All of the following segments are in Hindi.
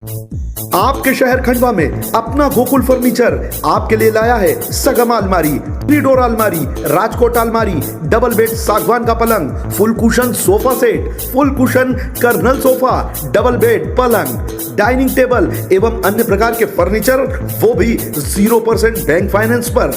आपके शहर खंडवा में अपना गोकुल फर्नीचर आपके लिए लाया है सगम अलमारी, ट्रीडोर अलमारी, राजकोट अलमारी, डबल बेड सागवान का पलंग, full cushion sofa set, full cushion corner sofa, double bed पलंग, डाइनिंग टेबल एवं अन्य प्रकार के फर्नीचर, वो भी 0% बैंक फाइनेंस पर।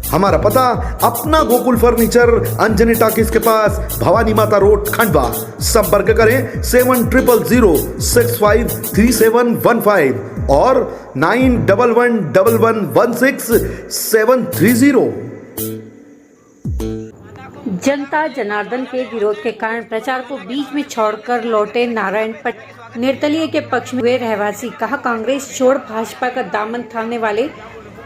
हमारा पता अपना गोकुल फर्नीचर, अंजनी टॉकीज के पास, भवानी माता रोड, खंडवा। संपर्क करें 7100653715 और 9111161730। जनता जनार्दन के विरोध के कारण प्रचार को बीच में छोड़कर लौटे नारायण पट निर्दलीय के पक्ष में हुए रहवासी। कहा, कांग्रेस छोड़ भाजपा का दामन थामने वाले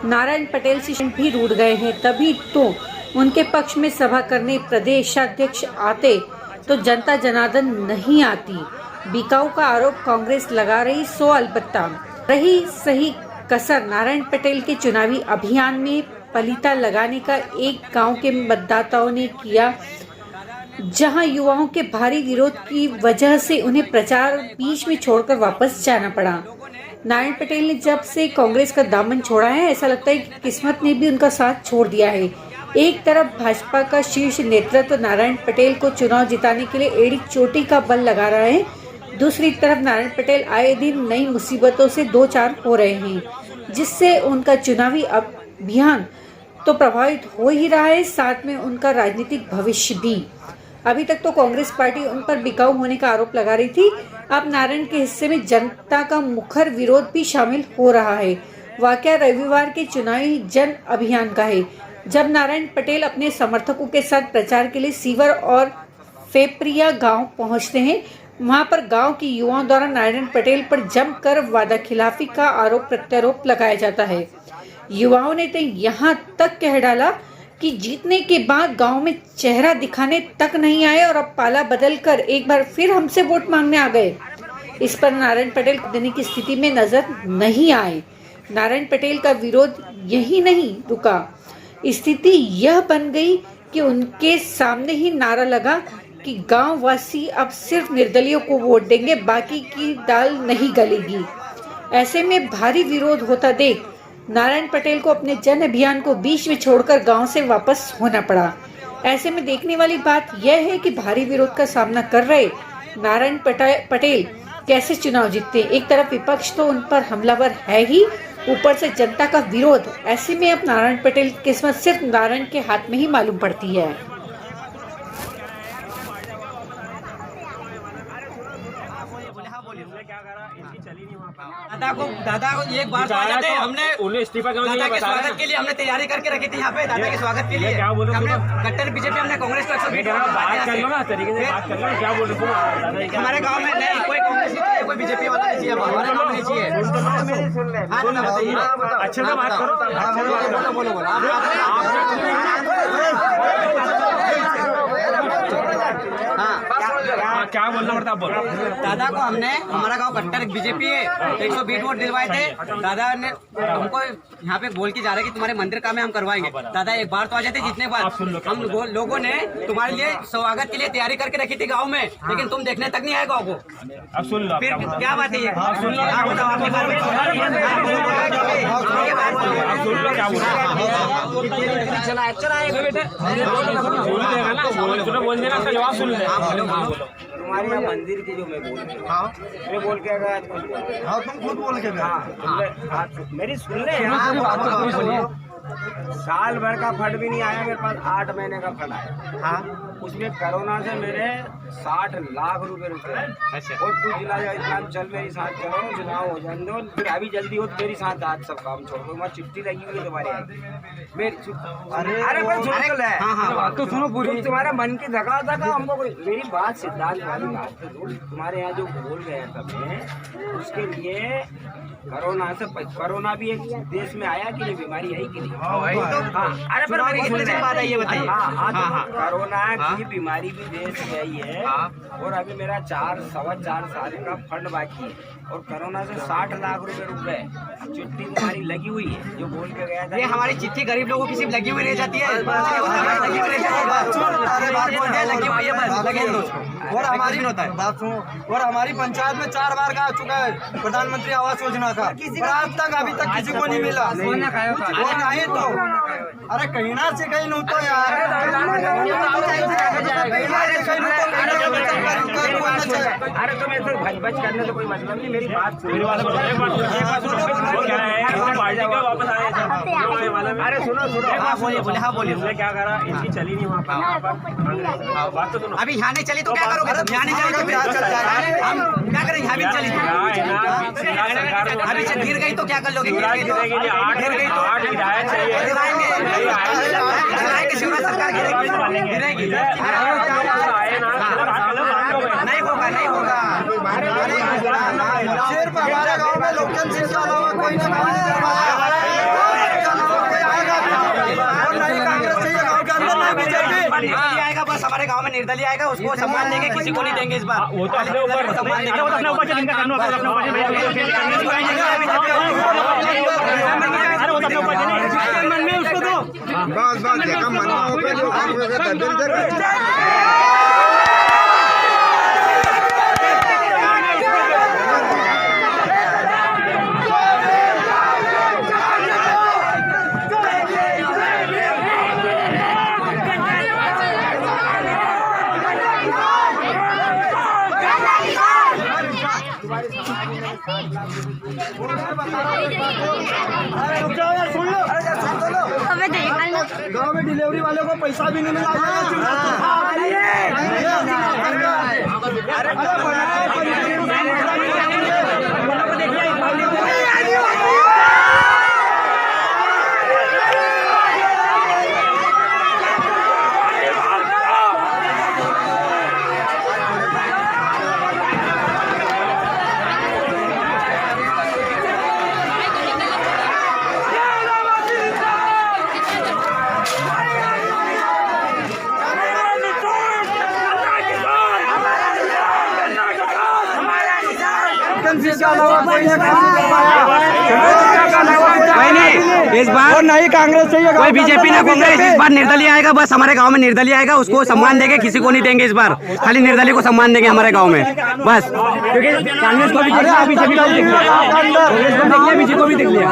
नारायण पटेल से भी रूठ गए हैं, तभी तो उनके पक्ष में सभा करने प्रदेशाध्यक्ष आते तो जनता जनार्दन नहीं आती। बिकाऊ का आरोप कांग्रेस लगा रही, सो अलबत्ता रही सही कसर नारायण पटेल के चुनावी अभियान में पलीता लगाने का एक गांव के मतदाताओं ने किया, जहां युवाओं के भारी विरोध की वजह से उन्हें प्रचार बीच में छोड़कर वापस जाना पड़ा। नारायण पटेल ने जब से कांग्रेस का दामन छोड़ा है, ऐसा लगता है कि किस्मत ने भी उनका साथ छोड़ दिया है। एक तरफ भाजपा का शीर्ष नेतृत्व नारायण पटेल को चुनाव जिताने के लिए एड़ी चोटी का बल लगा रहा है, दूसरी तरफ नारायण पटेल आए दिन नई मुसीबतों से दो चार हो रहे हैं, जिससे उनका चुनावी अभियान तो प्रभावित हो ही रहा है, साथ में उनका राजनीतिक भविष्य भी। अभी तक तो कांग्रेस पार्टी उन पर बिकाऊ होने का आरोप लगा रही थी, अब नारायण के हिस्से में जनता का मुखर विरोध भी शामिल हो रहा है। वाकया रविवार के चुनावी जन अभियान का है, जब नारायण पटेल अपने समर्थकों के साथ प्रचार के लिए सीवर और फेपरिया गांव पहुंचते हैं। वहां पर गांव के युवाओं द्वारा नारायण पटेल पर जमकर वादा खिलाफी का आरोप प्रत्यारोप लगाया जाता है। युवाओं ने तो यहाँ तक कह डाला कि जीतने के बाद गांव में चेहरा दिखाने तक नहीं आए और अब पाला बदलकर एक बार फिर हमसे वोट मांगने आ गए। इस पर नारायण पटेल देने की स्थिति में नजर नहीं आए। नारायण पटेल का विरोध यही नहीं रुका, स्थिति यह बन गई कि उनके सामने ही नारा लगा कि गांव वासी अब सिर्फ निर्दलियों को वोट देंगे, बाकी की दाल नहीं गलेगी। ऐसे में भारी विरोध होता देख नारायण पटेल को अपने जन अभियान को बीच में छोड़कर गांव से वापस होना पड़ा। ऐसे में देखने वाली बात यह है कि भारी विरोध का सामना कर रहे नारायण पटेल कैसे चुनाव जीतते। एक तरफ विपक्ष तो उन पर हमलावर है ही, ऊपर से जनता का विरोध। ऐसे में अब नारायण पटेल की किस्मत सिर्फ नारायण के हाथ में ही मालूम पड़ती है। दादा को एक बार स्वागत है, हमने उन्हें इस्तीफा दादा के स्वागत के लिए हमने तैयारी करके रखी थी यहाँ पे। दादा के स्वागत के लिए हमने कट्टर बीजेपी, हमने कांग्रेस को बात कर लो ना, तरीके से बात कर लो। क्या बोल रहे हो? हमारे गांव में नहीं कोई कांग्रेस नहीं चाहिए, कोई बीजेपी वाला नहीं चाहिए, हमारे गांव में नहीं चाहिए। हाँ दादा बताइए, अच्छे से बात करो। बोलो बोलो क्या बोलना पड़ता, बोलो। दादा को हमने, हमारा गांव कट्टर बीजेपी है, 120 वोट दिलवाए थे। दादा ने हमको यहाँ पे बोल के जा रहे कि तुम्हारे मंदिर का में हम करवाएंगे। दादा एक बार तो आ जाते, जितने बार हम लोगों ने तुम्हारे लिए स्वागत के लिए तैयारी करके रखी थी गांव में, लेकिन तुम देखने तक नहीं आए गांव को। अब सुन लो, फिर क्या बात है ये? सुन लो, जवाब सुन ले। तुम्हारे यहाँ मंदिर की जो मैं बोल रहा हूँ, मैं बोल के गया, तुम खुद बोल के गया। मेरी सुन ले, साल भर का फंड भी नहीं आया मेरे पास, 8 महीने का फंड आया। हाँ, उसमें कोरोना से मेरे 60 लाख रुपए रुके। अच्छा। और तू जिला इस्लाम चल मेरे साथ, चलो चुनाव हो जाने दो, फिर अभी जल्दी हो मेरे साथ, आज सब काम छोड़ दो। वहाँ चिट्ठी लगी हुई है तुम्हारी आगे मेरी। अरे हाँ, तो सुनो पूरी, तुम्हारे मन की धका हमको मेरी बात सिद्धांत वाली बात। तुम्हारे यहाँ जो बोल गए सबने, उसके लिए कोरोना भी एक देश में आया कि नहीं, बीमारी आई कि नहीं? हाँ, अरे पर मेरी बात है ये बताइए। हाँ, कोरोना की बीमारी भी देश में आई है। और अभी मेरा 4.25 साल का फंड बाकी है, और कोरोना से 60 लाख रुपए रुक गए। चिट्ठी तुम्हारी लगी हुई है जो बोल के गया था। ये हमारी चिट्ठी गरीब लोगों की सिर्फ लगी हुई रह जाती है, लगी हुई रह जाती है। और हमारी बात सुनो, और हमारी पंचायत में 4 बार का आ चुका है प्रधानमंत्री आवास योजना का, और आज तक अभी तक किसी को नहीं मिला। और नहीं तो अरे कहीं ना से कहीं नहीं तो यार, अरे तुम ऐसे भच करने से कोई मतलब नहीं, मेरी बात अरे सुनो बोलिए हाँ बोलिए। क्या करा, इनकी चली नहीं वहाँ पर बात तो सुनो। अभी यहाँ नहीं चली तो क्या करोगे? यहाँ नहीं चली तो फिर चल जाएगा, हम क्या करेंगे? यहाँ भी चली अभी से गिर गई तो क्या कर लोगे? गिर गई तो 8 विधायक चाहिए, शिवराज सरकार गिरेगी। नहीं होगा सिर्फ हमारे गांव में लोकल सिंह के अलावा कोई नहीं आएगा। बस हमारे गांव में निर्दलीय आएगा, उसको सम्मान देंगे, किसी को नहीं देंगे इस बार। वो तो अपने ऊपर सम्मान देंगे, अपने ऊपर जिनका करना होगा अपने ऊपर मन में उसको दो। बस देखा मन गाँव में डिलीवरी वाले को पैसा भी नहीं मिला। इस बार नहीं कांग्रेस चाहिए, कोई बीजेपी ना कांग्रेस। इस बार निर्दलीय आएगा, बस हमारे गांव में निर्दलीय आएगा, उसको सम्मान देंगे, किसी को नहीं देंगे। इस बार खाली निर्दलीय को सम्मान देंगे हमारे गांव में बस, क्योंकि कांग्रेस को भी देख लिया, बीजेपी को भी देख लिया।